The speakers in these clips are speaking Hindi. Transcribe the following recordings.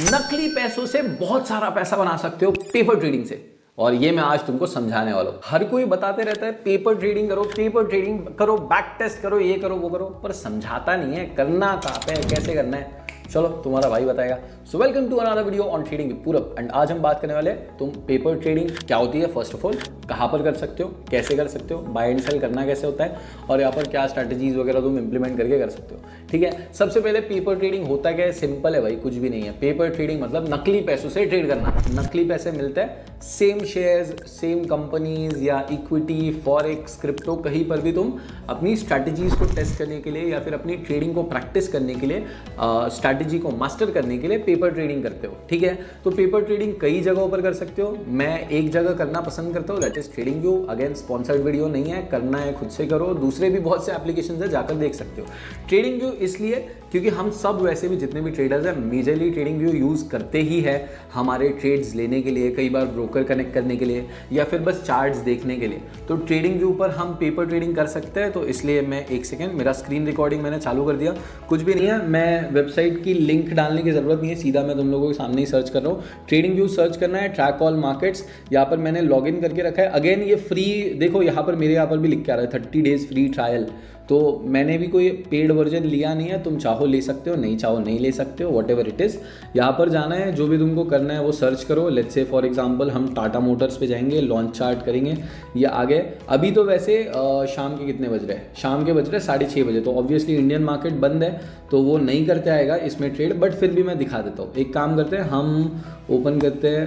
नकली पैसों से बहुत सारा पैसा बना सकते हो पेपर ट्रेडिंग से, और ये मैं आज तुमको समझाने वाला हूं। हर कोई बताते रहता है पेपर ट्रेडिंग करो, पेपर ट्रेडिंग करो, बैक टेस्ट करो, ये करो वो करो, पर समझाता नहीं है करना कहाँ पे है, कैसे करना है। चलो तुम्हारा भाई बताएगा। So welcome to another video on trading with Purab. And आज हम बात करने वाले हैं तुम पेपर ट्रेडिंग क्या होती है, फर्स्ट ऑफ ऑल कहाँ पर कर सकते हो, कैसे कर सकते हो, बाय एंड सेल करना कैसे होता है, और यहाँ पर क्या स्ट्रैटेजीज वगैरह तुम इंप्लीमेंट करके कर सकते हो। ठीक है, सबसे पहले पेपर ट्रेडिंग होता क्या है, सिंपल है भाई, कुछ भी नहीं है। पेपर ट्रेडिंग मतलब नकली पैसों से ट्रेड करना। नकली पैसे मिलते हैं सेम शेयर्स, सेम कंपनीज या इक्विटी, फॉरेक्स, क्रिप्टो, कहीं पर भी तुम अपनी स्ट्रैटेजीज को टेस्ट करने के लिए या फिर अपनी ट्रेडिंग को प्रैक्टिस करने के लिए, स्ट्रैटेजी को मास्टर करने के लिए पेपर ट्रेडिंग करते हो। ठीक है, तो पेपर ट्रेडिंग कई जगहों पर कर सकते हो। मैं एक जगह करना पसंद करता हूँ, that is trading view. Again sponsored video नहीं है, करना है खुद से करो। दूसरे भी बहुत से एप्लीकेशन है, जाकर देख सकते हो। ट्रेडिंग व्यू इसलिए क्योंकि हम सब वैसे भी जितने भी ट्रेडर्स हैं मेजरली ट्रेडिंग व्यू यूज़ करते ही है हमारे ट्रेड्स लेने के लिए, कई बार ब्रोकर कनेक्ट करने के लिए, या फिर बस चार्ट्स देखने के लिए। तो ट्रेडिंग व्यू पर हम पेपर ट्रेडिंग कर सकते हैं। तो इसलिए मैं एक सेकेंड, मेरा स्क्रीन रिकॉर्डिंग मैंने चालू कर दिया, कुछ भी नहीं है, मैं वेबसाइट की लिंक डालने की ज़रूरत नहीं है, सीधा मैं तुम लोगों के सामने ही सर्च कर रहा हूँ। ट्रेडिंग व्यू सर्च करना है, ट्रैक ऑल मार्केट्स, यहाँ पर मैंने लॉग इन करके रखा है। अगेन ये फ्री, देखो यहाँ पर मेरे यहाँ पर भी लिख के आ रहा है 30 डेज फ्री ट्रायल। तो मैंने भी कोई पेड वर्जन लिया नहीं है, तुम चाहो ले सकते हो, नहीं चाहो नहीं ले सकते हो, वॉट एवर इट इज़। यहाँ पर जाना है, जो भी तुमको करना है वो सर्च करो। लेट्स से फॉर एग्जांपल हम टाटा मोटर्स पे जाएंगे, लॉन्च चार्ट करेंगे, ये आ गए। अभी तो वैसे शाम के कितने बज रहे हैं, शाम के बज रहे हैं 6:30 बजे, तो ऑब्वियसली इंडियन मार्केट बंद है तो वो नहीं करते आएगा इसमें ट्रेड, बट फिर भी मैं दिखा देता हूँ। एक काम करते हैं, हम ओपन करते हैं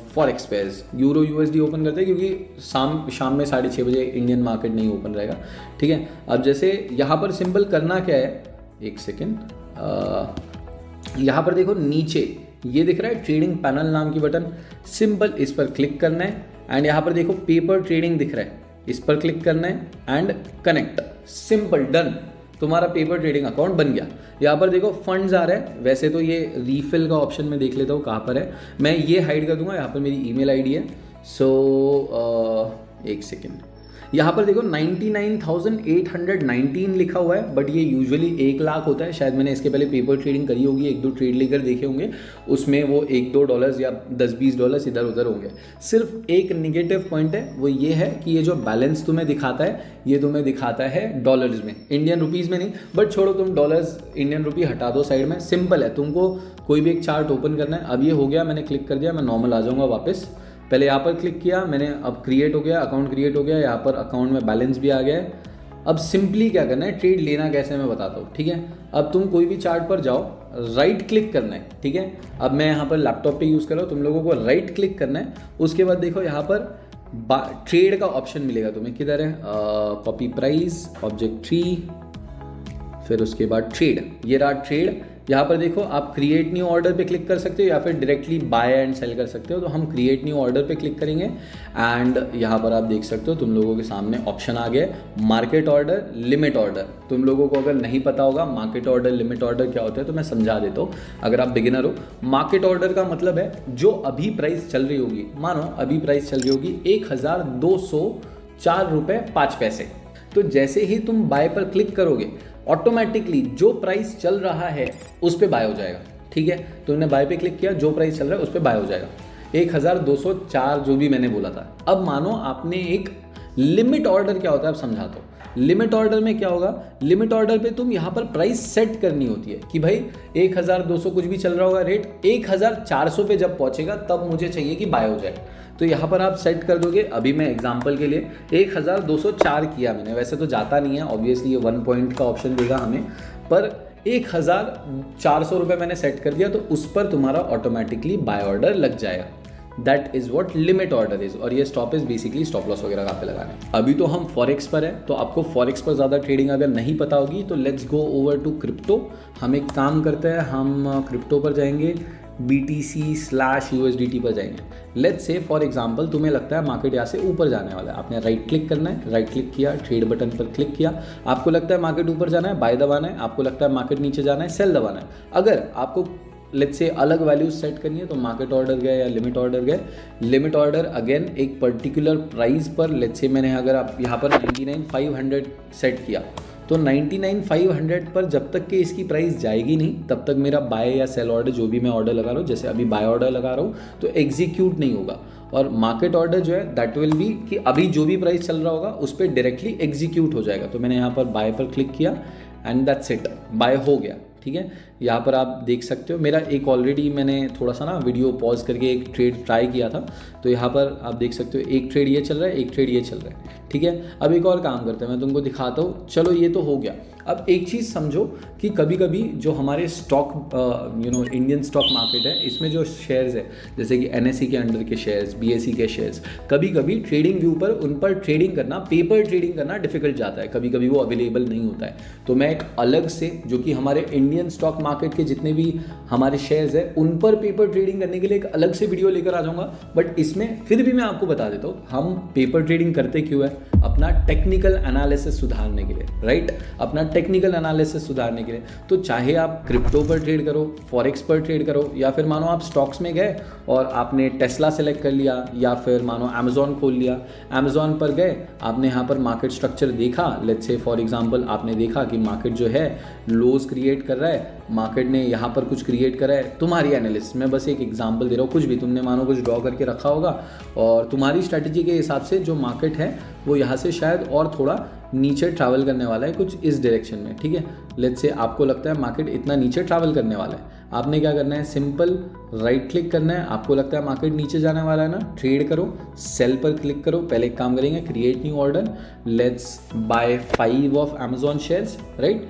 forex pairs, euro USD open करते हैं, क्योंकि शाम में 6:30 बजे इंडियन मार्केट नहीं ओपन रहेगा। ठीक है, अब जैसे यहाँ पर सिंपल करना क्या है, एक सेकेंड, यहाँ पर देखो नीचे ये दिख रहा है ट्रेडिंग पैनल नाम की बटन, सिंपल इस पर क्लिक करना है। एंड यहाँ पर देखो पेपर ट्रेडिंग दिख रहा है, इस पर क्लिक करना है एंड कनेक्ट, सिंपल डन, तुम्हारा पेपर ट्रेडिंग अकाउंट बन गया। यहाँ पर देखो फंड्स आ रहे हैं, वैसे तो ये रीफिल का ऑप्शन में देख लेता हूँ कहाँ पर है, मैं ये हाइड कर दूंगा। यहाँ पर मेरी ईमेल आईडी है। सो एक सेकेंड, यहाँ पर देखो 99,819 लिखा हुआ है, बट ये यूजुअली 1 लाख होता है। शायद मैंने इसके पहले पेपर ट्रेडिंग करी होगी, 1-2 ट्रेड लेकर देखे होंगे, उसमें वो $1-2 या $10-20 इधर उधर होंगे। सिर्फ एक निगेटिव पॉइंट है, वो ये है कि ये जो बैलेंस तुम्हें दिखाता है, ये तुम्हें दिखाता है डॉलर्स में, इंडियन रुपीज़ में नहीं। बट छोड़ो, तुम डॉलर्स इंडियन रुपी हटा दो साइड में, सिंपल है, तुमको कोई भी एक चार्ट ओपन करना है। अब ये हो गया, मैंने क्लिक कर दिया, मैं नॉर्मल आ जाऊँगा वापस। पहले यहाँ पर क्लिक किया मैंने, अब क्रिएट हो गया, अकाउंट क्रिएट हो गया, यहाँ पर अकाउंट में बैलेंस भी आ गया है। अब सिंपली क्या करना है, ट्रेड लेना कैसे मैं बताता हूँ। ठीक है, अब तुम कोई भी चार्ट पर जाओ, राइट क्लिक करना है। ठीक है, अब मैं यहाँ पर लैपटॉप पे यूज़ कर रहा हूँ, तुम लोगों को राइट क्लिक करना है। उसके बाद देखो यहाँ पर ट्रेड का ऑप्शन मिलेगा तुम्हें, किधर है, कॉपी प्राइस, ऑब्जेक्ट ट्री, फिर उसके बाद ट्रेड, ये रहा ट्रेड। यहाँ पर देखो आप क्रिएट न्यू ऑर्डर पे क्लिक कर सकते हो या फिर डायरेक्टली बाय एंड सेल कर सकते हो। तो हम क्रिएट न्यू ऑर्डर पे क्लिक करेंगे एंड यहाँ पर आप देख सकते हो तुम लोगों के सामने ऑप्शन आ गया, मार्केट ऑर्डर, लिमिट ऑर्डर। तुम लोगों को अगर नहीं पता होगा मार्केट ऑर्डर, लिमिट ऑर्डर क्या होता है, तो मैं समझा देता हूँ अगर आप बिगिनर हो। मार्केट ऑर्डर का मतलब है जो अभी प्राइस चल रही होगी, मानो अभी प्राइस चल रही होगी 1,204 रुपये 5 पैसे, तो जैसे ही तुम बाय पर क्लिक करोगे ऑटोमेटिकली जो प्राइस चल रहा है उस पे बाय हो जाएगा। ठीक है, तुमने बाय पे क्लिक किया, जो प्राइस चल रहा है उस पे बाय हो जाएगा, 1,204 जो भी मैंने बोला था। अब मानो आपने एक लिमिट ऑर्डर क्या होता है आप समझाता हूँ। लिमिट ऑर्डर में क्या होगा, लिमिट ऑर्डर पे तुम यहाँ पर प्राइस सेट करनी होती है कि भाई 1,200 कुछ भी चल रहा होगा रेट, 1,400 पे जब पहुँचेगा तब मुझे चाहिए कि बाय हो जाए। तो यहाँ पर आप सेट कर दोगे। अभी मैं एग्जांपल के लिए 1,204 किया मैंने, वैसे तो जाता नहीं है ऑब्वियसली, ये 1 पॉइंट का ऑप्शन देगा हमें, पर 1,400 रुपये मैंने सेट कर दिया, तो उस पर तुम्हारा ऑटोमेटिकली बाय ऑर्डर लग जाएगा। That is what limit order is. और ये stop is basically stop loss वगैरह कहाँ पे लगाना है। अभी तो हम फॉरेक्स पर है, तो आपको फॉरेक्स पर ज़्यादा ट्रेडिंग अगर नहीं पता होगी तो let's go over to crypto. हम एक काम करते हैं, हम क्रिप्टो पर जाएंगे, BTC/USDT पर जाएंगे। लेट्स से फॉर एग्जांपल तुम्हें लगता है मार्केट यहाँ से ऊपर जाने वाला है, आपने राइट क्लिक करना है, राइट क्लिक किया, ट्रेड बटन पर क्लिक किया। आपको लगता है मार्केट ऊपर जाना है, बाय दबाना है, आपको लगता है मार्केट नीचे जाना है, सेल दबाना है। अगर आपको लेट्स से अलग वैल्यूज सेट करनी है तो मार्केट ऑर्डर गए या लिमिट ऑर्डर गए। लिमिट ऑर्डर अगेन एक पर्टिकुलर प्राइस पर, लेट्स से मैंने अगर आप यहाँ पर 99,500 सेट किया तो 99,500 पर जब तक कि इसकी प्राइस जाएगी नहीं तब तक मेरा बाय या सेल ऑर्डर जो भी मैं ऑर्डर लगा रहा हूँ, जैसे अभी बाय ऑर्डर लगा रहा हूँ तो एग्जीक्यूट नहीं होगा, और मार्केट ऑर्डर जो है दैट विल बी कि अभी जो भी प्राइस चल रहा होगा उस पर डायरेक्टली एग्जीक्यूट हो जाएगा। तो मैंने यहाँ पर बाय पर क्लिक किया एंड दैट्स इट, बाय हो गया। ठीक है, यहाँ पर आप देख सकते हो मेरा एक ऑलरेडी मैंने थोड़ा सा ना वीडियो पॉज करके एक ट्रेड ट्राई किया था, तो यहाँ पर आप देख सकते हो एक ट्रेड ये चल रहा है, एक ट्रेड ये चल रहा है। ठीक है, अब एक और काम करते हैं, मैं तुमको दिखाता हूँ। चलो ये तो हो गया। अब एक चीज़ समझो कि कभी कभी जो हमारे स्टॉक इंडियन स्टॉक मार्केट है, इसमें जो शेयर्स है जैसे कि NSE के अंडर के शेयर्स, BSE के शेयर्स, कभी कभी ट्रेडिंग व्यू पर उन पर ट्रेडिंग करना, पेपर ट्रेडिंग करना डिफिकल्ट जाता है, कभी कभी वो अवेलेबल नहीं होता है। तो मैं एक अलग से जो कि हमारे इंडियन स्टॉक मार्केट के जितने भी हमारे शेयर्स है उन पर पेपर ट्रेडिंग करने के लिए एक अलग से वीडियो लेकर आ जाऊँगा। बट इसमें फिर भी मैं आपको बता देता हूँ हम पेपर ट्रेडिंग करते क्यों है, अपना टेक्निकल एनालिसिस सुधारने के लिए, राइट, अपना टेक्निकल एनालिसिस सुधारने के लिए। तो चाहे आप क्रिप्टो पर ट्रेड करो, फॉरेक्स पर ट्रेड करो, या फिर मानो आप स्टॉक्स में गए और आपने टेस्ला सेलेक्ट कर लिया, या फिर मानो अमेजोन खोल लिया, अमेजोन पर गए, आपने यहाँ पर मार्केट स्ट्रक्चर देखा, लेट्स से फॉर एग्जांपल आपने देखा कि मार्केट जो है लोज क्रिएट कर रहा है, मार्केट ने यहाँ पर कुछ क्रिएट करा है, तुम्हारी एनालिसिस, मैं बस एक एग्जांपल दे रहा हूँ, कुछ भी तुमने मानो कुछ ड्रॉ करके रखा होगा और तुम्हारी स्ट्रैटेजी के हिसाब से जो मार्केट है वो यहाँ से शायद और थोड़ा नीचे ट्रैवल करने वाला है, कुछ इस डायरेक्शन में। ठीक है, लेट्स से आपको लगता है मार्केट इतना नीचे ट्रैवल करने वाला है, आपने क्या करना है, सिंपल राइट क्लिक करना है। आपको लगता है मार्केट नीचे जाने वाला है ना, ट्रेड करो, सेल पर क्लिक करो। पहले एक काम करेंगे, create new order, let's buy 5 of Amazon shares, right.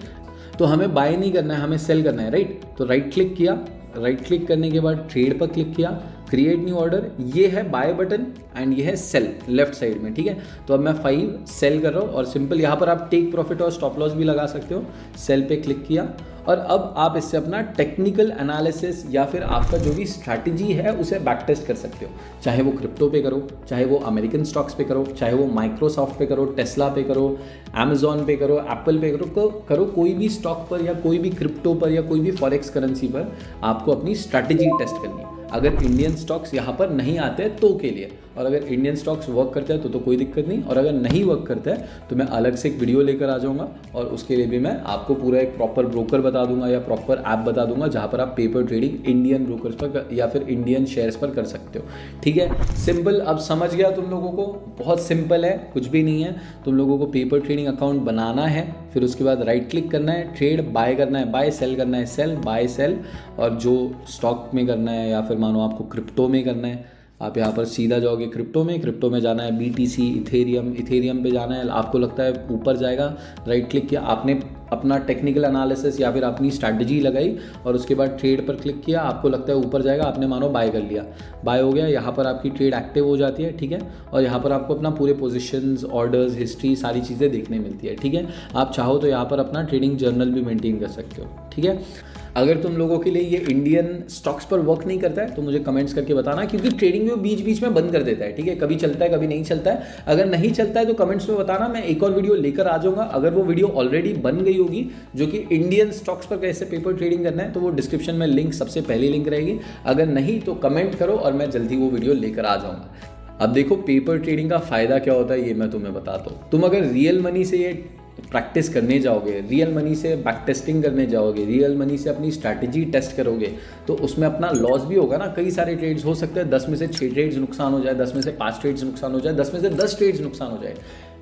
तो हमें बाय नहीं करना है, हमें सेल करना है, राइट। तो राइट क्लिक किया, राइट क्लिक करने के बाद ट्रेड पर क्लिक किया, क्रिएट न्यू ऑर्डर, ये है बाय बटन एंड ये है सेल लेफ्ट साइड में। ठीक है, तो अब मैं 5 सेल कर रहा हूँ और सिंपल यहाँ पर आप टेक प्रॉफिट और स्टॉप लॉस भी लगा सकते हो। सेल पे क्लिक किया और अब आप इससे अपना टेक्निकल एनालिसिस या फिर आपका जो भी स्ट्रैटेजी है उसे बैक टेस्ट कर सकते हो। चाहे वो क्रिप्टो पे करो, चाहे वो अमेरिकन स्टॉक्स पे करो, चाहे वो माइक्रोसॉफ्ट पे करो, टेस्ला पे करो, अमेजोन पे करो, एप्पल पे करो, कोई भी स्टॉक पर या कोई भी क्रिप्टो पर या कोई भी फॉरेक्स करेंसी पर आपको अपनी स्ट्रैटेजी टेस्ट करनी है। अगर इंडियन स्टॉक्स यहाँ पर नहीं आते तो के लिए, और अगर इंडियन स्टॉक्स वर्क करते हैं तो कोई दिक्कत नहीं, और अगर नहीं वर्क करता है तो मैं अलग से एक वीडियो लेकर आ जाऊँगा और उसके लिए भी मैं आपको पूरा एक प्रॉपर ब्रोकर बता दूंगा या प्रॉपर ऐप बता दूंगा जहाँ पर आप पेपर ट्रेडिंग इंडियन ब्रोकर्स पर या फिर इंडियन शेयर्स पर कर सकते हो। ठीक है, सिंपल, अब समझ गया तुम लोगों को, बहुत सिंपल है, कुछ भी नहीं है। तुम लोगों को पेपर ट्रेडिंग अकाउंट बनाना है, फिर उसके बाद राइट क्लिक करना है, ट्रेड बाय करना है बाय, सेल करना है सेल, बाय सेल, और जो स्टॉक में करना है या फिर मानो आपको क्रिप्टो में करना है, आप यहाँ पर सीधा जाओगे क्रिप्टो में जाना है BTC, इथेरियम पे जाना है। आपको लगता है ऊपर जाएगा, राइट क्लिक किया, आपने अपना टेक्निकल एनालिसिस या फिर अपनी स्ट्रैटेजी लगाई और उसके बाद ट्रेड पर क्लिक किया, आपको लगता है ऊपर जाएगा, आपने मानो बाय कर लिया, बाय हो गया, यहाँ पर आपकी ट्रेड एक्टिव हो जाती है। ठीक है, और यहाँ पर आपको अपना पूरे पोजीशंस, ऑर्डर्स, हिस्ट्री, सारी चीज़ें देखने मिलती है। ठीक है, आप चाहो तो यहाँ पर अपना ट्रेडिंग जर्नल भी मेंटेन कर सकते हो। ठीक है, अगर तुम लोगों के लिए ये इंडियन स्टॉक्स पर वर्क नहीं करता है तो मुझे कमेंट्स करके बताना, क्योंकि ट्रेडिंग वो बीच बीच में बंद कर देता है। ठीक है, कभी चलता है कभी नहीं चलता है। अगर नहीं चलता है तो कमेंट्स में बताना, मैं एक और वीडियो लेकर आ जाऊंगा। अगर वो वीडियो ऑलरेडी बन गई होगी जो कि इंडियन स्टॉक्स पर कैसे पेपर ट्रेडिंग करना है, तो वो डिस्क्रिप्शन में लिंक, सबसे पहली लिंक रहेगी। अगर नहीं तो कमेंट करो और मैं जल्दी वो वीडियो लेकर आ जाऊंगा। अब देखो पेपर ट्रेडिंग का फायदा क्या होता है ये मैं तुम्हें बताता हूँ। तुम अगर रियल मनी से ये प्रैक्टिस करने जाओगे, रियल मनी से बैक टेस्टिंग करने जाओगे, रियल मनी से अपनी स्ट्रैटेजी टेस्ट करोगे, तो उसमें अपना लॉस भी होगा ना। कई सारे ट्रेड्स हो सकते हैं, 10 में से 6 ट्रेड्स नुकसान हो जाए, 10 में से 5 ट्रेड्स नुकसान हो जाए, 10 में से 10 ट्रेड्स नुकसान हो जाए।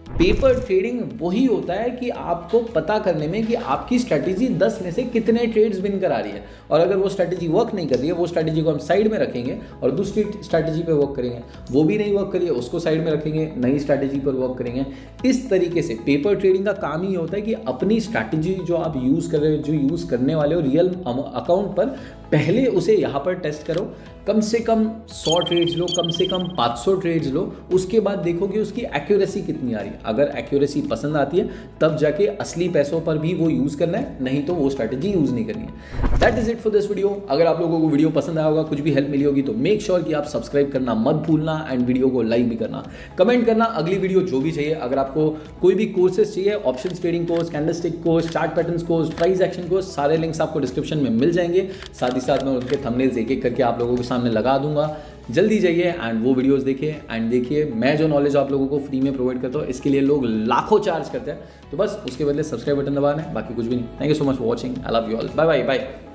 पेपर ट्रेडिंग वही होता है कि आपको पता करने में कि आपकी स्ट्रैटेजी 10 में से कितने ट्रेड्स विन करा रही है, और अगर वो स्ट्रैटेजी वर्क नहीं कर रही है, वो स्ट्रैटेजी को हम साइड में रखेंगे और दूसरी स्ट्रैटेजी पे वर्क करेंगे। वो भी नहीं वर्क करिए, उसको साइड में रखेंगे, नई स्ट्रैटेजी पर वर्क करेंगे। इस तरीके से पेपर ट्रेडिंग का काम ही होता है कि अपनी स्ट्रैटेजी जो आप यूज़ कर रहे हो, जो यूज़ करने वाले हो रियल अकाउंट पर, पहले उसे यहाँ पर टेस्ट करो। कम से कम 100 ट्रेड्स लो, कम से कम 500 ट्रेड्स लो, उसके बाद देखो कि उसकी एक्यूरेसी कितनी आ रही है। अगर एक्यूरेसी पसंद आती है तब जाके असली पैसों पर भी वो यूज़ करना है, नहीं तो वो स्ट्रैटेजी यूज़ नहीं करनी है। That is it for this video. अगर आप लोगों को वीडियो पसंद आया होगा, कुछ भी हेल्प मिली होगी, तो मेक श्योर कि आप सब्सक्राइब करना मत भूलना एंड वीडियो को लाइक भी करना, कमेंट करना अगली वीडियो जो भी चाहिए। अगर आपको कोई भी कोर्सेज चाहिए, options trading course, candlestick course, chart patterns course, price action course, सारे लिंक्स आपको डिस्क्रिप्शन में मिल जाएंगे। साथ ही साथ मैं उनके थंबनेल्स एक एक करके आप लोगों के सामने लगा दूंगा। जल्दी जाइए एंड वो वीडियोस देखिए एंड देखिए मैं जो नॉलेज आप लोगों को फ्री में प्रोवाइड करता हूँ इसके लिए लोग लाखों चार्ज करते हैं, तो बस उसके बदले सब्सक्राइब बटन दबाना है, बाकी कुछ भी नहीं। Thank you so much for watching, I love you all, bye bye bye.